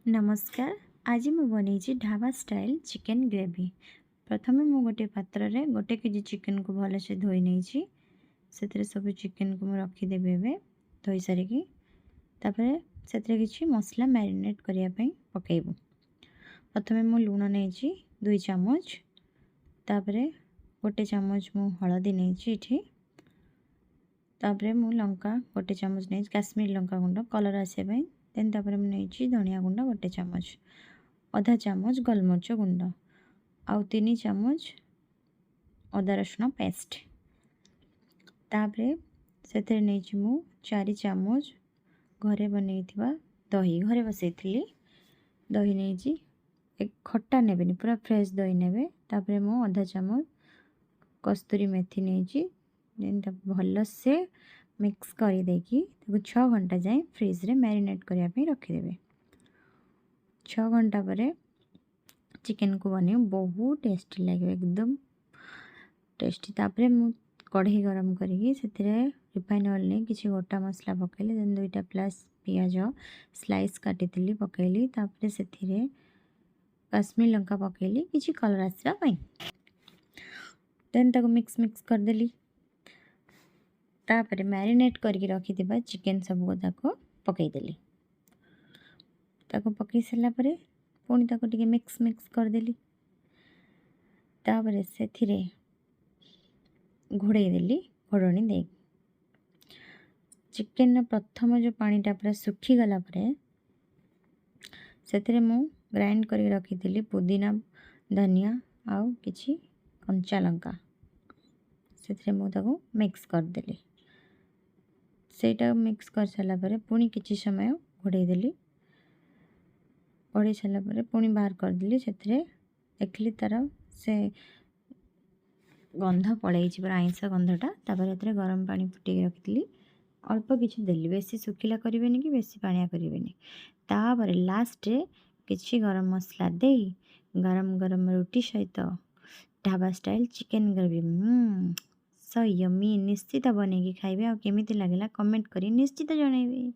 नमस्कार। आज मु बनई ढाबा स्टाइल चिकन ग्रेवी। प्रथमे मु गोटे पात्र रे गोटे केजी चिकन को भलसे धोई नहीं से सब चिकन को रखीदेवी ए धोई सारिकी से किसी मसला मैरिनेट करने पकेबू। प्रथमे मु लुण नहीं 2 चामच, तापरे गोटे चामच मु हलदी नहीं, तापरे मु लंका गोटे चामच नहीं काश्मीर लंका गुंड कलर आसवाई। देन तापरे मु नहीं धनिया गुंड गोटे चामच, आधा चामच गोलमरिच गुंड, आउ 3 चामच अदा रसुण पेस्ट। तापरे से नहीं मु 4 चामच घरे बन दही घरे बसई दही नहीं एक खट्टा ने पूरा फ्रेश दही ने। तापरे मु आधा चामच कस्तूरी मेथी नहीं भल से मिक्स कर देकी 6 घंटा जाए फ्रिज रे मैरिनेट करने रखीदे। 6 घंटा पर चिकन को बने बहुत टेस्टी लगे, एकदम टेस्टी। तापरे मु कढ़ई गरम करी रिफाइन ऑयल नहीं किसी गोटा मसला पकेली। देन 2टा प्लस पियाज स्लाइस काटी पकेली। तापरे से काश्मीर लंका पकेली किसी कलर आसवाई। देन ताको मिक्स करदेली। तापरे मैरिनेट करके रखी चिकन सबको पकईदेली। ताको पकई सारा परे पुणी ताको टिके मिक्स करदेली। तापरे से घोड़ई देली घोड़णी दे। चिकन प्रथम जो पानीटा पूरा सुखी गला परे से मु ग्राइंड करके रखी पुदीना धनिया आउ किछि कंचा लंका से मुझे मिक्स करदेली। सेटा मिक्स कर सारा परे पुणी किछि समय घोड़ई देली। घोड़ई सारा परे पुणी बाहर करदेली। से देखली तार से गंध पड़े पूरा आइंस गंधटा। तापर गरम पानी फुटे रखी अल्प किछि देली, बेसी सुखिला करेनि कि बेसी पानिया करेनि। तापर लास्ट रे किछि गरम मसला दे गरम गरम रोटी सहित dhaba style chicken gravy so yummy निश्चित बनैकी खाइबे। आ केमिति लागला कमेंट करी निश्चित जनइबे।